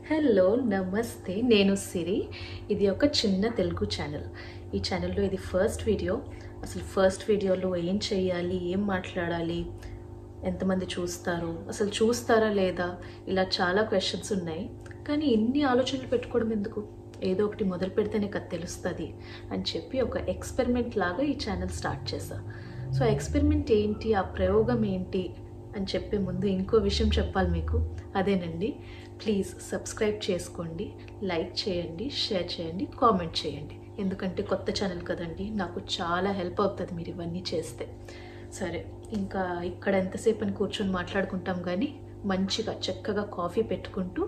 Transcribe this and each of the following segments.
Hello నమస్తే, నేను సిరి. ఇది ఒక చిన్న తెలుగు ఛానల్. ఈ ఛానల్లో ఇది ఫస్ట్ వీడియో. అసలు ఫస్ట్ వీడియోలో ఏం చేయాలి, ఏం మాట్లాడాలి, ఎంతమంది చూస్తారు, అసలు చూస్తారా లేదా, ఇలా చాలా క్వశ్చన్స్ ఉన్నాయి. కానీ ఇన్ని ఆలోచనలు పెట్టుకోవడం ఎందుకు, ఏదో ఒకటి మొదలు పెడితేనే కదా తెలుస్తుంది అని చెప్పి ఒక ఎక్స్పెరిమెంట్ లాగా ఈ ఛానల్ స్టార్ట్ చేశా. సో ఆ ఎక్స్పెరిమెంట్ ఏంటి, ఆ ప్రయోగం ఏంటి అని చెప్పే ముందు ఇంకో విషయం చెప్పాలి మీకు. అదేనండి, ప్లీజ్ సబ్స్క్రైబ్ చేసుకోండి, లైక్ చేయండి, షేర్ చేయండి, కామెంట్ చేయండి. ఎందుకంటే కొత్త ఛానల్ కదండి, నాకు చాలా హెల్ప్ అవుతుంది మీరు ఇవన్నీ చేస్తే. సరే, ఇంకా ఇక్కడ ఎంతసేపు అని కూర్చొని మాట్లాడుకుంటాం, కానీ మంచిగా చక్కగా కాఫీ పెట్టుకుంటూ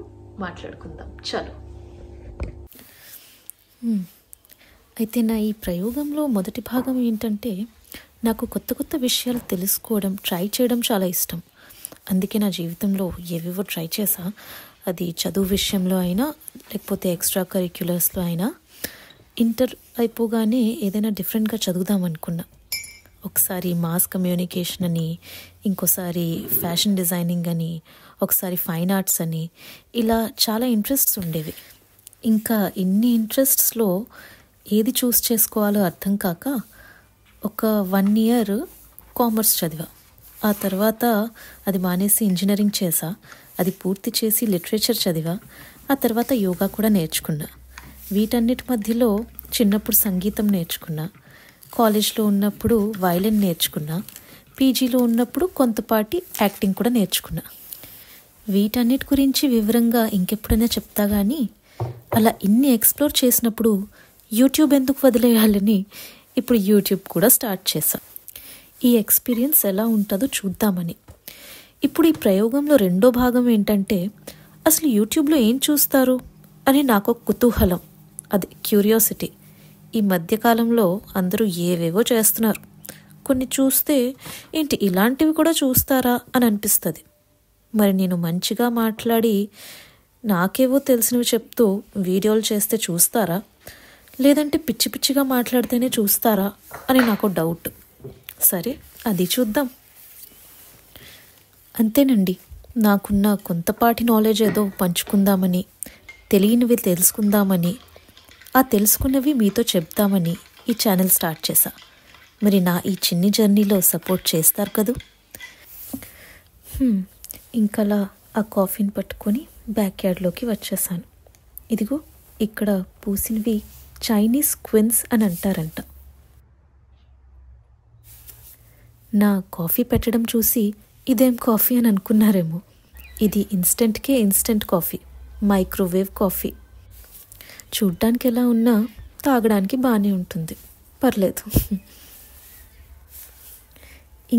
మాట్లాడుకుందాం. చలో. అయితే నా ఈ ప్రయోగంలో మొదటి భాగం ఏంటంటే, నాకు కొత్త కొత్త విషయాలు తెలుసుకోవడం, ట్రై చేయడం చాలా ఇష్టం. అందుకే నా జీవితంలో ఏవేవో ట్రై చేసా. అది చదువు విషయంలో అయినా, లేకపోతే ఎక్స్ట్రా కరిక్యులర్స్లో అయినా. ఇంటర్ అయిపోగానే ఏదైనా డిఫరెంట్గా చదువుదాం అనుకున్నా. ఒకసారి మాస్ కమ్యూనికేషన్ అని, ఇంకోసారి ఫ్యాషన్ డిజైనింగ్ అని, ఒకసారి ఫైన్ ఆర్ట్స్ అని, ఇలా చాలా ఇంట్రెస్ట్స్ ఉండేవి. ఇంకా ఇన్ని ఇంట్రెస్ట్స్లో ఏది చూస్ చేసుకోవాలో అర్థం కాక ఒక 1 year కామర్స్ చదివా. ఆ తర్వాత అది మానేసి ఇంజనీరింగ్ చేసా. అది పూర్తి చేసి లిటరేచర్ చదివా. ఆ తర్వాత యోగా కూడా నేర్చుకున్నా. వీటన్నిటి మధ్యలో చిన్నప్పుడు సంగీతం నేర్చుకున్నా. కాలేజ్లో ఉన్నప్పుడు వయలిన్ నేర్చుకున్నా. పీజీలో ఉన్నప్పుడు కొంతపాటి యాక్టింగ్ కూడా నేర్చుకున్నా. వీటన్నిటి గురించి వివరంగా ఇంకెప్పుడైనా చెప్తా, కానీ అలా ఇన్ని ఎక్స్ప్లోర్ చేసినప్పుడు యూట్యూబ్ ఎందుకు వదిలేయాలని ఇప్పుడు యూట్యూబ్ కూడా స్టార్ట్ చేశా. ఈ ఎక్స్పీరియన్స్ ఎలా ఉంటుందో చూద్దామని. ఇప్పుడు ఈ ప్రయోగంలో రెండో భాగం ఏంటంటే, అసలు యూట్యూబ్లో ఏం చూస్తారు అని నాకు ఒక కుతూహలం, అది క్యూరియాసిటీ. ఈ మధ్యకాలంలో అందరూ ఏవేవో చేస్తున్నారు. కొన్ని చూస్తే ఏంటి ఇలాంటివి కూడా చూస్తారా అని అనిపిస్తుంది. మరి నేను మంచిగా మాట్లాడి నాకేవో తెలిసినవి చెప్తూ వీడియోలు చేస్తే చూస్తారా, లేదంటే పిచ్చి పిచ్చిగా మాట్లాడితేనే చూస్తారా అని నాకు డౌట్. సరే, అది చూద్దాం. అంతేనండి, నాకున్న కొంతపాటి నాలెడ్జ్ ఏదో పంచుకుందామని, తెలియనివి తెలుసుకుందామని, ఆ తెలుసుకున్నవి మీతో చెప్తామని ఈ ఛానల్ స్టార్ట్ చేశా. మరి నా ఈ చిన్ని జర్నీలో సపోర్ట్ చేస్తారు కదూ. ఇంకలా ఆ కాఫీని పట్టుకొని బ్యాక్ యార్డ్లోకి వచ్చేసాను. ఇదిగో ఇక్కడ పూసినవి చైనీస్ క్విన్స్ అని అంటారంట. నా కాఫీ పెట్టడం చూసి ఇదేం కాఫీ అని అనుకున్నారేమో. ఇది ఇన్స్టెంట్కే ఇన్స్టెంట్ కాఫీ, మైక్రోవేవ్ కాఫీ. చూడ్డానికి ఎలా ఉన్నా తాగడానికి బాగానే ఉంటుంది, పర్లేదు.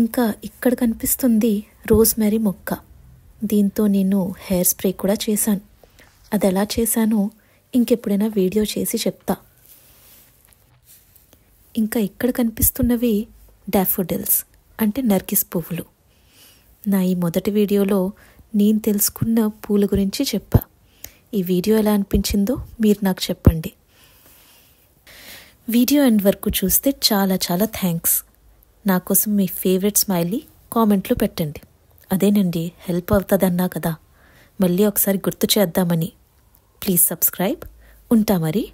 ఇంకా ఇక్కడ కనిపిస్తుంది రోజ్మెరీ మొక్క. దీంతో నేను హెయిర్ స్ప్రే కూడా చేశాను. అది ఎలా చేశానో ఇంకెప్పుడైనా వీడియో చేసి చెప్తా. ఇంకా ఇక్కడ కనిపిస్తున్నవి డాఫోడిల్స్, అంటే నర్గిస్ పువ్వులు. నా ఈ మొదటి వీడియోలో నేను తెలుసుకున్న పూల గురించి చెప్పా. ఈ వీడియో ఎలా అనిపించిందో మీరు నాకు చెప్పండి. వీడియో ఎండ్ వరకు చూస్తే చాలా చాలా థ్యాంక్స్. నా కోసం మీ ఫేవరెట్ స్మైలీ కామెంట్లో పెట్టండి. అదేనండి, హెల్ప్ అవుతుందన్నా కదా, మళ్ళీ ఒకసారి గుర్తు చేద్దామని. Please subscribe. ఉంటా మరి,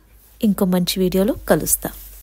ఇంకో మంచి వీడియోలో కలుస్తా.